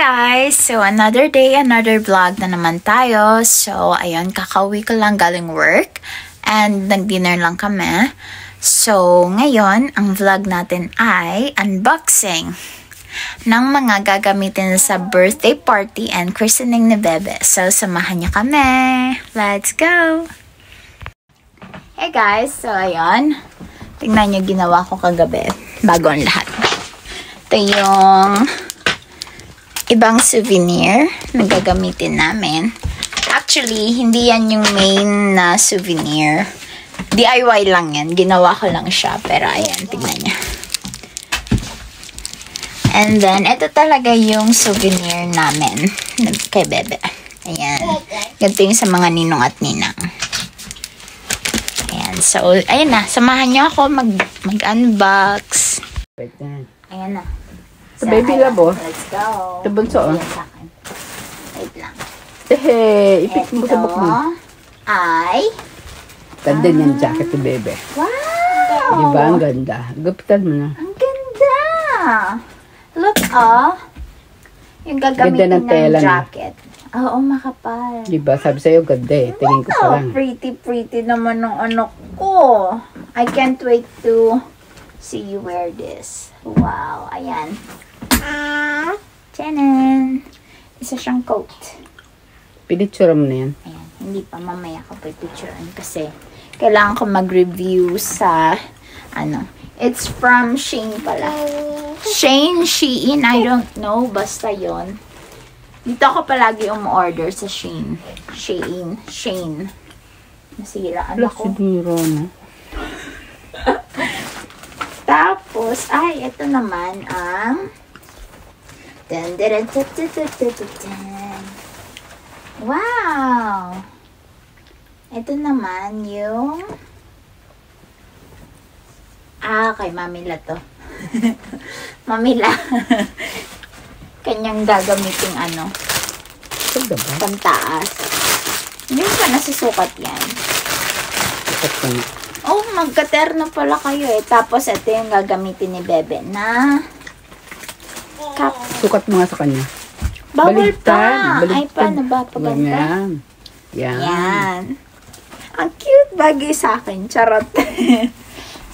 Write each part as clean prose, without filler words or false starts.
guys! So, another day, another vlog na naman tayo. So, ayun, kakauwi ko lang galing work. And nag-dinner lang kami. So, ngayon, ang vlog natin ay unboxing ng mga gagamitin sa birthday party and christening ni Bebe. So, samahan niyo kami. Let's go! Hey guys! So, ayun. Tingnan niyo ginawa ko kagabi. Bago ang lahat. Ito yung ibang souvenir na gagamitin namin. Actually, hindi yan yung main na souvenir. DIY lang yan. Ginawa ko lang siya. Pero ayan, tignan niya. And then, ito talaga yung souvenir namin kay Bebe. Ayan. Ganito yung sa mga ninong at ninang. Ayan. So, ayan na. Samahan niyo ako mag-unbox. Ayan na. So, baby labo. Let's go. Ito bunso, oh. Wait lang. Ipik mo sa buk mo. Ay. Ganda niyan jacket ni Bebe. Wow! Diba? Ang ganda. Gupitan mo na. Ang ganda! Look, oh. Yung gagamitin Ganda ng tela ng jacket. Oo, makapal. Diba? Sabi sa'yo, ganda eh. Tingin ko pa lang. Pretty naman ng anak ko. I can't wait to see you wear this. Wow, ayan. Tiyanan! Isa siyang coat. Pinicture mo na yan. Ayan, hindi pa mamaya ko pipicturean kasi kailangan ko mag-review sa, it's from Shein pala. Shein, I don't know, basta yon. Dito ako palagi umorder sa Shein. Shein. Nasiraan ako. Tapos, ay, ito naman ang wow! Ito naman yung kay Mamila to. Mamila. Kanyang gagamiting pantaas. Hindi pa nasusukat yan. Oh, magkaterno pala kayo eh. Tapos, ito yung gagamitin ni Bebe na cup. Sukat mo nga sa kanya. Bawal pa. Baliktad. Ay, paano ba? Paganda. Yan. Ang cute bagay sa akin. Charot.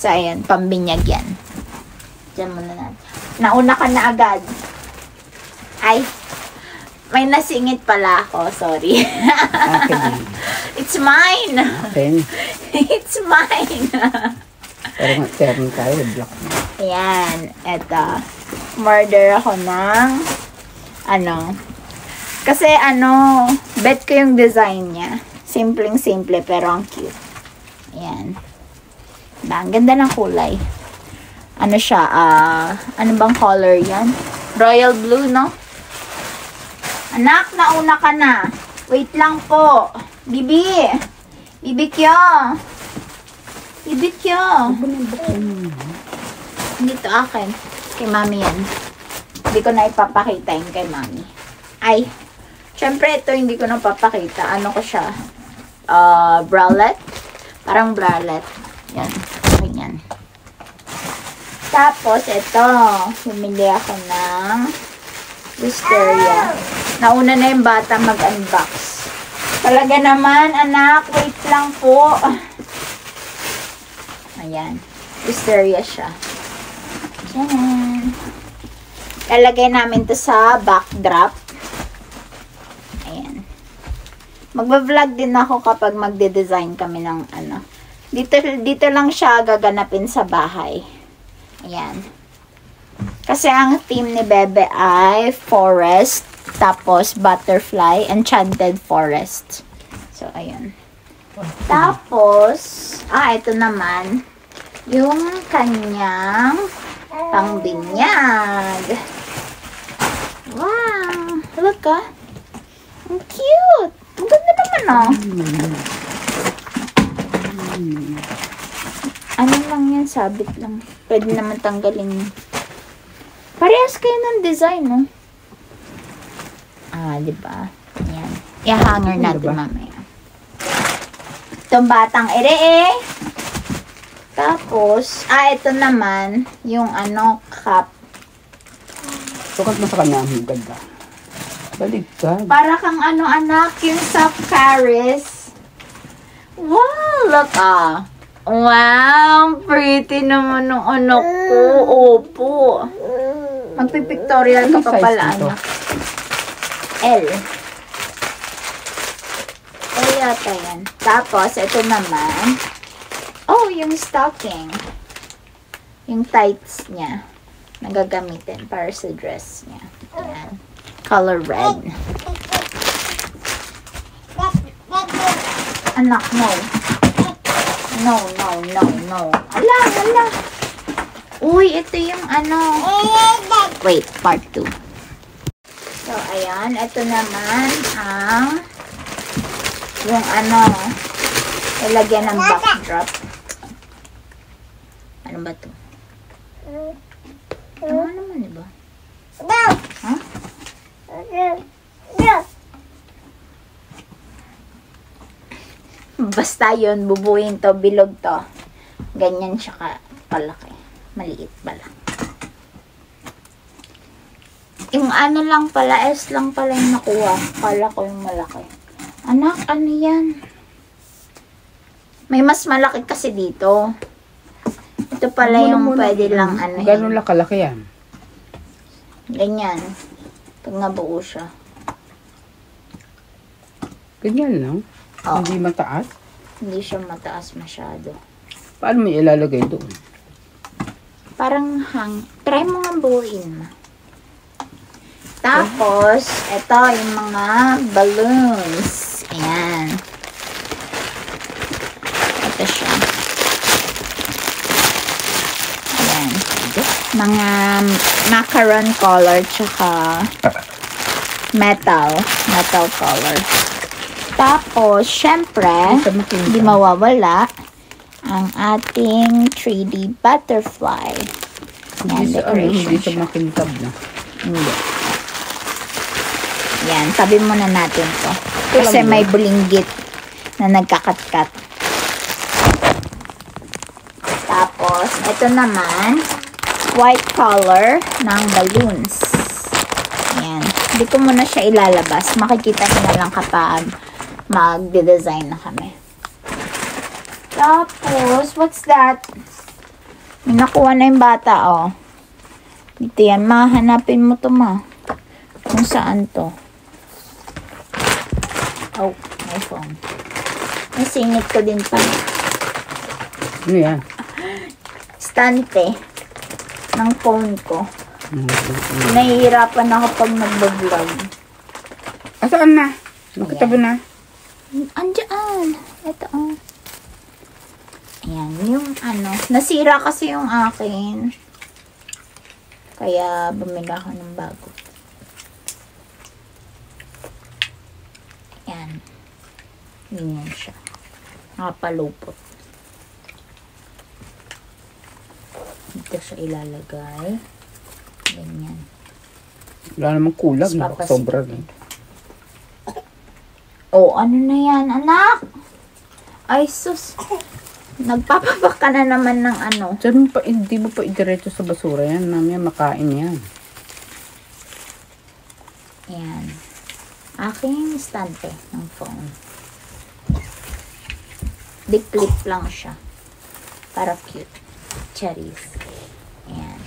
So, ayan. Pambinyag yan. Diyan muna natin. Nauna ka na agad. Ay. May nasingit pala ako. Sorry. Akin. It's mine. Akin. It's mine. Pero nga, terno tayo. Block na. Ayan. Eto. Murder ako ng kasi bet ko yung design niya. Simpleng-simple pero ang cute. Ayan. Ang ganda ng kulay. Ano siya? Ano bang color yan? Royal blue, no? Anak, nauna ka na. Wait lang po. Bibi. Bibi kyo. Bibi kyo. Dito akin. Kay mami yan. Hindi ko na ipapakita yun kay mami. Ay. Syempre ito hindi ko na papakita. Ano ko siya? Bralette. Parang bralette. Yan. Ganyan. Tapos ito. Bumili ako ng Wisteria. Nauna na yung bata mag-unbox. Talaga naman, anak. Wait lang po. Ayan. Wisteria siya. Ayan. Lalagay namin to sa backdrop. Ayan. Magba-vlog din ako kapag magde-design kami ng Dito lang siya gaganapin sa bahay. Ayan. Kasi ang theme ni Bebe ay forest, tapos butterfly, enchanted forest. So, ayan. Tapos, ito naman, yung kanyang pangbinyag. Wow! Look, ang cute! Ang ganda naman, Ano lang yan? Sabit lang. Pwede naman tanggalin. Parehas kayo ng design, no? Diba? Ayan. I-hanger natin mamaya. Itong batang ere. Tapos, ito naman, yung cup. Sukat mo sa kanya, ang ganda. Baligtad. Para kang ano anak, yung sa Paris. Wow, look ah. Wow, pretty naman ng anak ko. Opo. Magpipictorial ka Anong pa size pala nito? anak. L. L yata yan. Tapos, ito naman. Oh, yung stocking. Yung tights niya. Nagagamitin para sa dress niya. Ayan. Color red. Anak, no. No, no, no, no. Ala, ala. Uy, ito yung ano. Wait, part 2. So, ayan. Ito naman ang yung ano, ilagyan ng backdrop. Ano ba to? Ano naman, diba? Ha? Basta yun, bubuin to, bilog to. Ganyan siya kalaki. Maliit pala. Yung ano lang pala, S lang pala yung nakuha. Kala ko yung malaki. Anak, ano yan? May mas malaki kasi dito. Ito pala yung pwede lang ano. Gano'n lang kalaki yan? Ganyan. Pag nabuo siya. Ganyan lang? Oo. Hindi mataas? Hindi siya mataas masyado. Paano mo ilalagay doon? Parang try mo nga buuin mo. Tapos, ito yung mga balloons. Ayan. Ito siya. Ayan. Mga macaron color tsaka metal color. Tapos, syempre, hindi mawawala ang ating 3D butterfly. Ayan, Hindi decoration sa makintab na. Hindi. Yan, tabi muna natin to. Kasi may bulinggit na nagkakat-kat. Tapos, ito naman, white color ng balloons. Ayan. Hindi ko muna siya ilalabas. Makikita nyo na lang kapag mag-design na kami. Tapos, what's that? May nakuha na yung bata, oh. Dito yan, mahanapin mo to, ma. Kung saan to. Oh, my phone. May singit ko din pa. Ano yan? Stante ng phone ko. Nahihirapan ako pag nag-vlog. Saan na? Nakitabo na? Andiyan. Ito, oh. Ayan, yung ano. Nasira kasi yung akin. Kaya bumili ako ng bago. Ayan. Ganyan siya. Nakapalupot. Dito siya ilalagay. Ganyan. Wala namang kulang. Tapos Sobra rin. Oh, ano na yan, anak? Ay, sus. Nagpapabak ka na naman ng ano. Diyan pa, hindi mo pa idiretso sa basura yan. Mamaya makain yan. Ayan. Aking stante ng phone. Big clip lang siya. Para cute. Cherries. Ayan.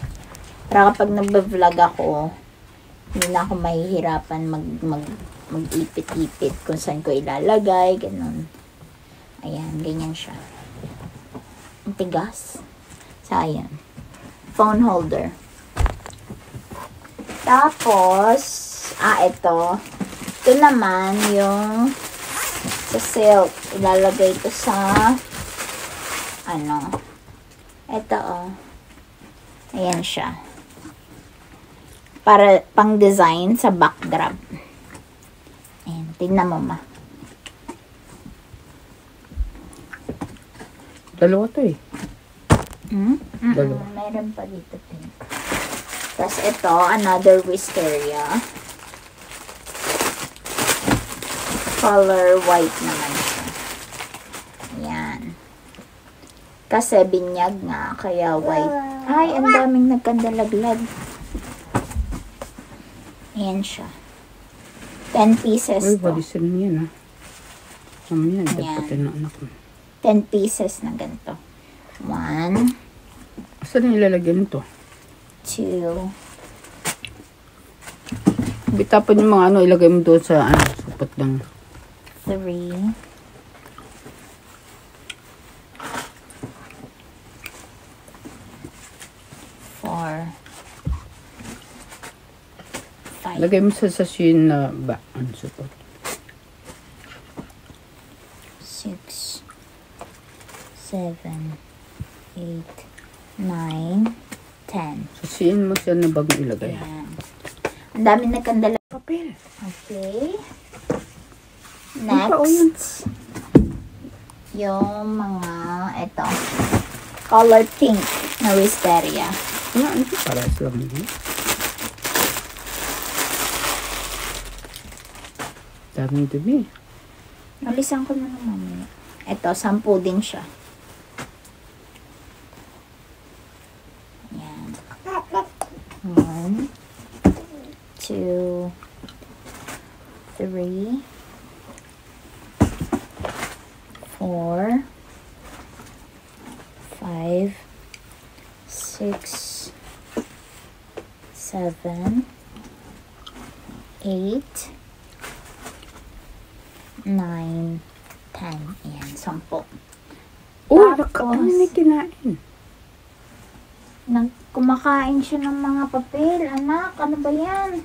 Para kapag nagba-vlog ako, hindi na ako mahihirapan mag-ipit-ipit kung saan ko ilalagay. Ganun. Ayan. Ganyan siya. Ang tigas. Sayang. Phone holder. Tapos, ito. Ito naman yung sa silk. Ilalagay ito sa ano. Ito, oh. Ayan siya. Para pang design sa backdrop. Ayan. Tignan mo, ma. Dalawa to eh. Dalawa. Meron pa dito pink. Tapos ito, another wisteria. Color white naman siya. Ayan. Kasi binyag nga, kaya white. Ay, ang daming nagkandalaglag. Ayan siya. 10 pieces Uy, to. walisin mo yan, ha? Mamaya, Ayan. dapat na anak mo. 10 pieces na ganito. 1, Saan na ilalagyan ito? 2, Bitapon yung mga ano, ilagay mo doon sa, sa patlang. 3, 4, 5, Lagay mo sa sachet na ba? Ano support? 6, 7, 8, 9, 10. Sachet mo siya na bago ilagay. Ayan. Ang dami nagkandala. Papel. Okay. Ano pa, o yun? Next. Yung mga, ito. Color pink na wisteria. Ano ito? Paras lang yun. Daming dumi. Nalisan ko na naman. Ito, 10 din siya. Ayan. 1, 2, 3, 4, 5, 6, 7, 8, 9, 10. Ayan, 10. Uy, Tapos, ano na kinain? Kumakain siya ng mga papel. Anak, ano ba yan?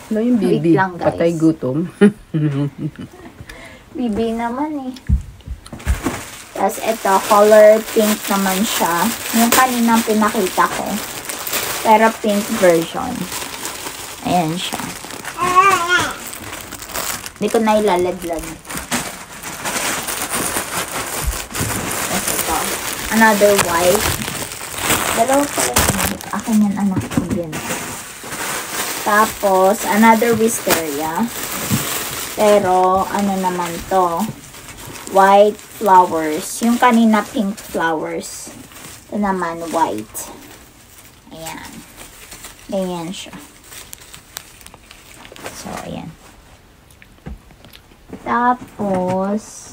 Ano yung Wait baby? lang, guys. Patay gutom. Bibi naman eh. Tapos ito, color pink naman siya. Yung kaninang pinakita ko. Pero pink version. Ayan siya. Hindi ko na ilalaglag. Tapos ito. Another white. Dalawa pala. Akin yan, anak ko din. Tapos, another wisteria. Pero, ano naman to? White flowers. Yung kanina pink flowers. Ito naman white. Ayan. Ganyan siya. So, ayan. Tapos,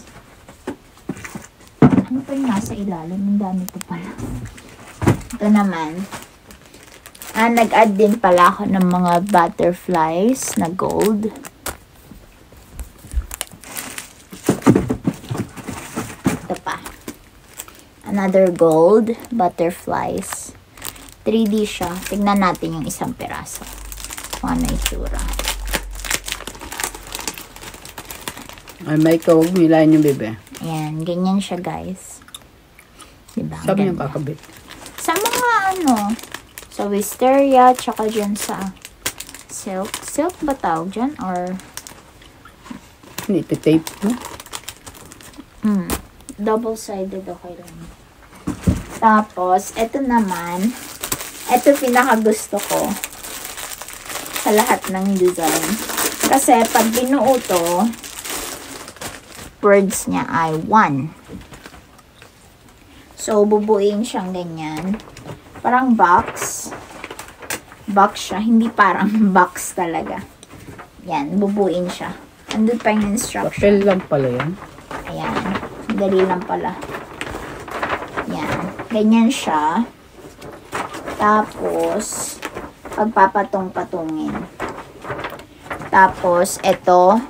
ano pa yung nasa ilalim? Ang dami ko pala. Ito naman. Nag-add din pala ako ng mga butterflies na gold. Ito pa. Another gold butterflies. 3D siya. Tignan natin yung isang piraso. Kung ano itsura. Ay, may huwag mo hilahin yung bebe. Ayan. Ganyan siya, guys. Diba? Sabi yung Ganda. kakabit. Sa mga ano, sa wisteria, tsaka dyan sa silk. Silk ba tawag dyan? Or, Iti-tape mo. double-sided, okay lang. Tapos, ito naman, ito pinaka-gusto ko sa lahat ng design. Kasi, pag binuo to, words niya ay 1. So, bubuin siyang ganyan. Parang box. Box siya. Hindi parang box talaga. Yan. Bubuin siya. Andun pa yung instruction. Papel lang pala yan. Ayan. Dali lang pala. Yan. Ganyan siya. Tapos, pagpapatong-patungin. Tapos, ito,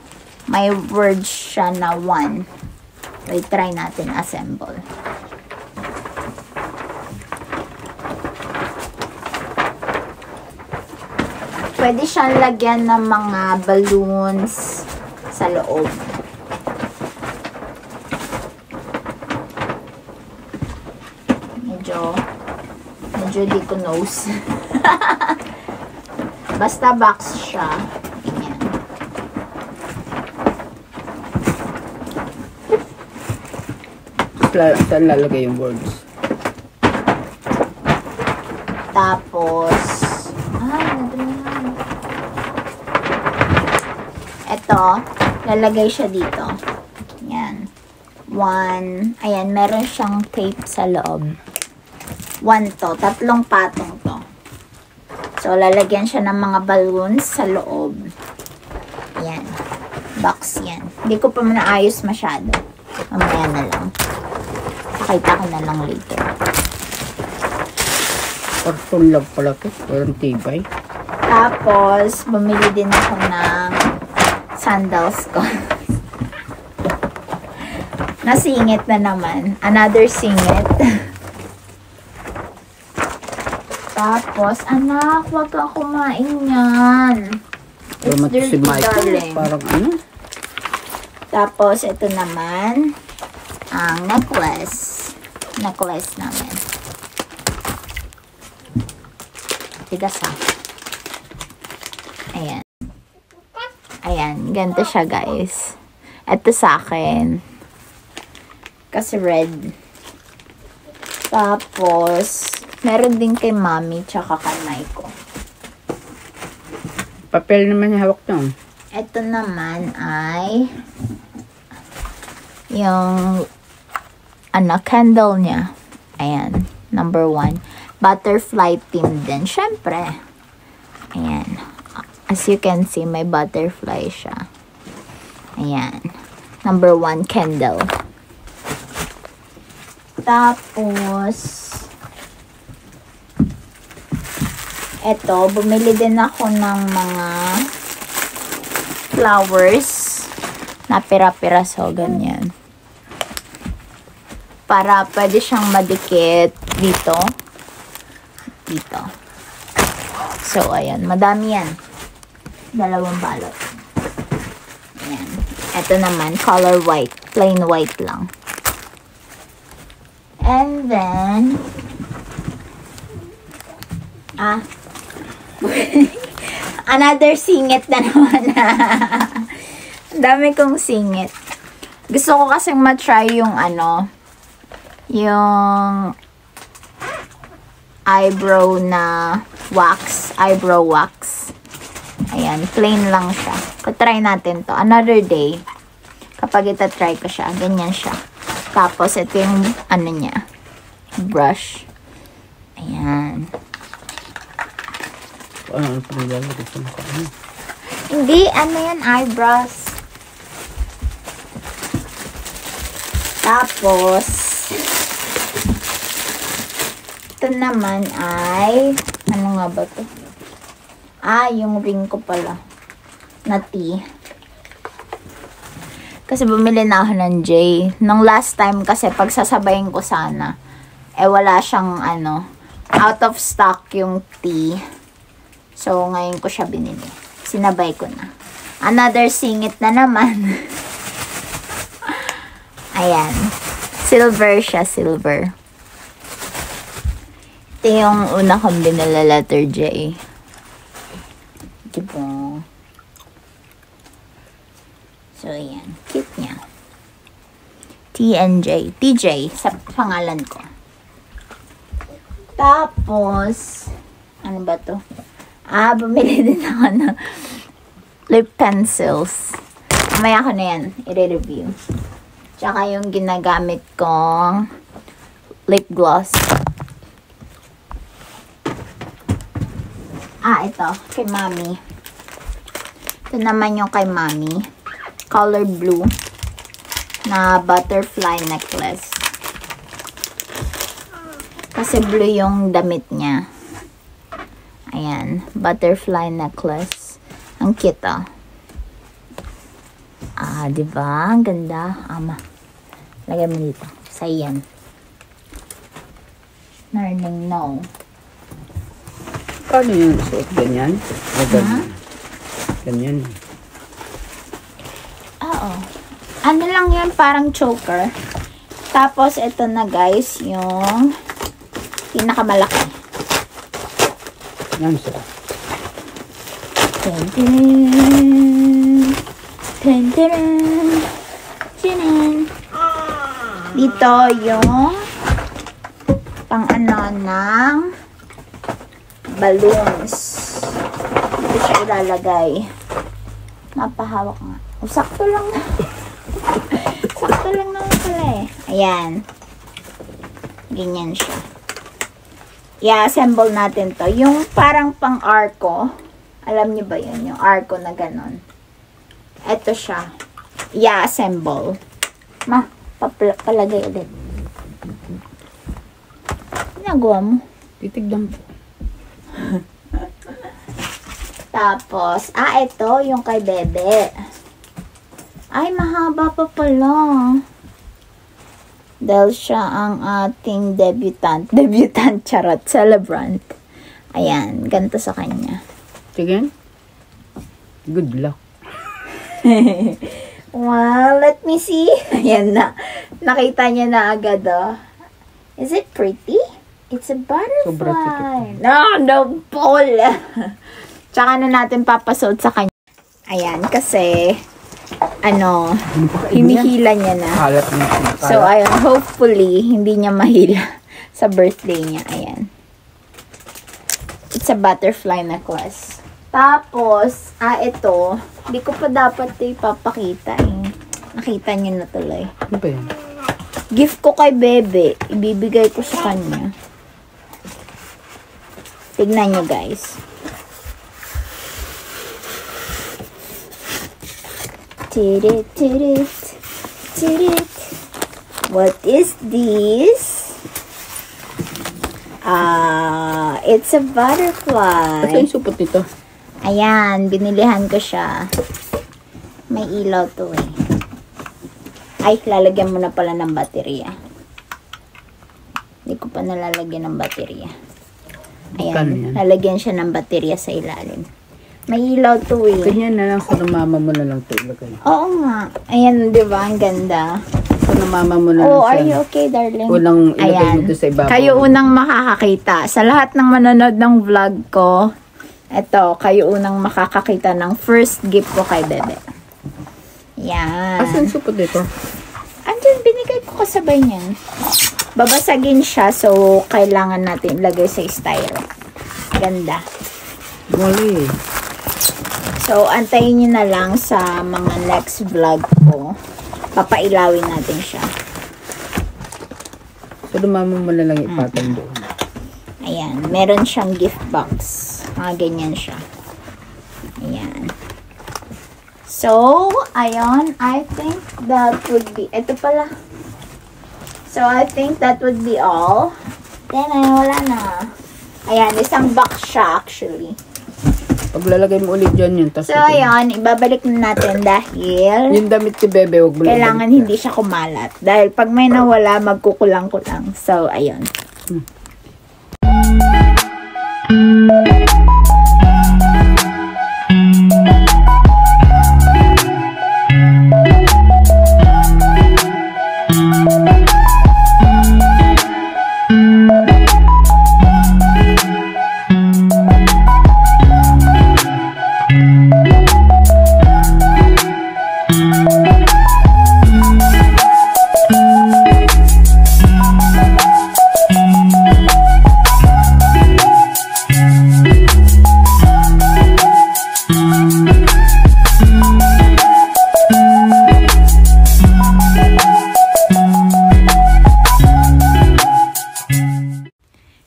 may words siya na 1. Wait, try natin assemble. Pwede siyang lagyan ng mga balloons sa loob. Medyo di ko knows. Basta box siya. Ganyan. Saan lalagay yung words? Tapos, nadrihan. Ito, lalagay siya dito. Yan. 1. Ayan, meron siyang tape sa loob. 1 to. 3 patong to. So, lalagyan siya ng mga balloons sa loob. box yan. Hindi ko pa naayos masyado. Mamaya na lang. Pakita ko na lang later. Karton lang pala ito. Walang tibay. Tapos, bumili din ako ng sandals ko. Nasingit na naman. Another singit. Tapos, anak, wag kang kumain yan. It's dirty, Si Michael, darling. parang ano? Tapos, ito naman, ang necklace. Necklace namin. Tigas ha. Ayan. Ayan, ganito siya guys. Ito sa akin. Kasi red. Tapos, meron din kay Mami tsaka kay Maiko. Papel naman yung hawak nyo. Ito naman ay yung candle niya. Ayan, number 1. Butterfly theme din. Syempre. Ayan. As you can see, may butterfly siya. Ayan. Number 1 candle. Tapos, eto, bumili din ako ng mga flowers na pira-piraso, ganyan. Para pwede siyang madikit dito. Dito. So, ayan. Madami yan. 2 balot. Ayan. Ito naman, color white. Plain white lang. And then, another singit na naman. Ang dami kong singit. Gusto ko kasing matry yung yung eyebrow na wax. Eyebrow wax. Ayan, plain lang siya. Try natin to. Another day. Kapag itatry ko siya, ganyan siya. Tapos, ito yung niya. Brush. Ayan. Ano pa nilalagay sa mukha mo? Hindi, yan, eyebrows. Tapos, ito naman ay, ano nga ba to? Yung ring ko pala. Na tea. Kasi bumili na ako ng J. Nung last time kasi, pagsasabayin ko sana, wala siyang, out of stock yung tea. So, ngayon ko siya binili. Sinabay ko na. Another singit na naman. Ayan. Silver siya, silver. Ito yung una kong binila, letter J. Diba? So, ayan. Cute niya. TNJ. TJ, sa pangalan ko. Tapos, ano ba to? Bumili din ako ng lip pencils. Mamaya ko na yan, i-review. Tsaka yung ginagamit kong lip gloss. Ito, kay Mami. Ito naman yung kay Mami. Color blue na butterfly necklace. Kasi blue yung damit niya. Ayan, butterfly necklace. Ang cute, oh. Diba? Ang ganda. Lagay mo dito. Sa yan. Learning no. Paano yung suot? Ganyan? Ganyan. Ganyan. Oo. Ano lang yan, parang choker. Tapos, ito na guys, yung pinakamalaki. Yan siya. Dito yung pang ng balloons. Dito siya ilalagay. Napahawak nga. Sakto lang na. Sakto lang naman pala eh. Ayan. Ganyan siya. I-assemble natin to. Yung parang pang arco. Alam niyo ba yun? Yung arco na ganon. ito siya. I-assemble. Ma, palagay ulit. Ginagawa mo? Titignan po. Tapos, ito yung kay Bebe. Ay, mahaba pa pala. Dahil siya ang ating debutant. Debutant, charot. Celebrant. Ayan, ganito sa kanya. Tingin? Good luck. Well, let me see. Ayan na. Nakita niya na agad, oh. Is it pretty? It's a butterfly. No, Paul. Tsaka na natin papasuot sa kanya. Ayan, kasi, hinihila niya na. Kalat niya. So, ayun, hopefully, hindi niya mahila sa birthday niya. Ayan. It's a butterfly necklace. Tapos, ito, hindi ko pa dapat ipapakita eh. Nakita niyo na tuloy. Ano ba yan? Gift ko kay Bebe. Ibibigay ko sa kanya. Tignan niyo, guys. Tirit, tirit, tirit. What is this? It's a butterfly. Asa yung supot nito? Ayan, binilihan ko siya. May ilaw to eh. Ay, lalagyan mo na pala ng baterya. Hindi ko pa nalalagyan ng baterya. Ayan, lalagyan siya ng baterya sa ilalim. May ilaw to eh. Ganyan na lang sa mama mo na lang ito ilagay. Oo nga. Ayan, di ba? Ang ganda. Sa mama mo na lang Oh, are you okay, darling? Unang ilagay mo ito sa ibabaw. Kayo unang makakakita. Sa lahat ng manonood ng vlog ko, eto, kayo unang makakakita ng first gift ko kay Bebe. Yan. Asan supot dito? Andyan, binigay ko kasabay niyan. Babasagin siya, so kailangan natin ilagay sa styro. Ganda. Mali. So, antayin nyo na lang sa mga next vlog ko. Papailawin natin siya. So, mama mo na lang ipatong doon. Ayan. Meron siyang gift box. Mga ganyan siya. Ayan. So, ayun. I think that would be... Ito pala. So, I think that would be all. Then, wala na. Ayan. Isang box siya actually. Paglalagay mo ulit dyan yun. So, ayun. Ibabalik na natin dahil... Yung damit ni Bebe, huwag mo kailangan hindi siya kumalat. Dahil pag may nawala, magkukulang-kulang. So, ayun.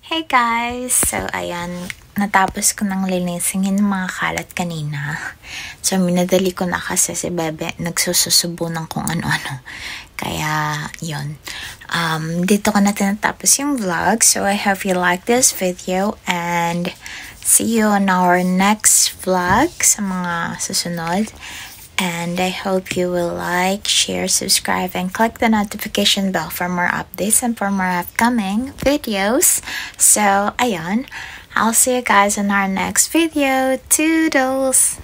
Hey guys! So, ayan, natapos ko nang linisin yung mga kalat kanina. So, minadali ko na kasi si Bebe nagsususubo ng kung ano-ano. Kaya, yun. Dito ko na tinatapos yung vlog. So, I hope you like this video and see you on our next vlog sa mga susunod. And I hope you will like, share, subscribe, and click the notification bell for more updates and for more upcoming videos. So, ayun. I'll see you guys in our next video. Toodles!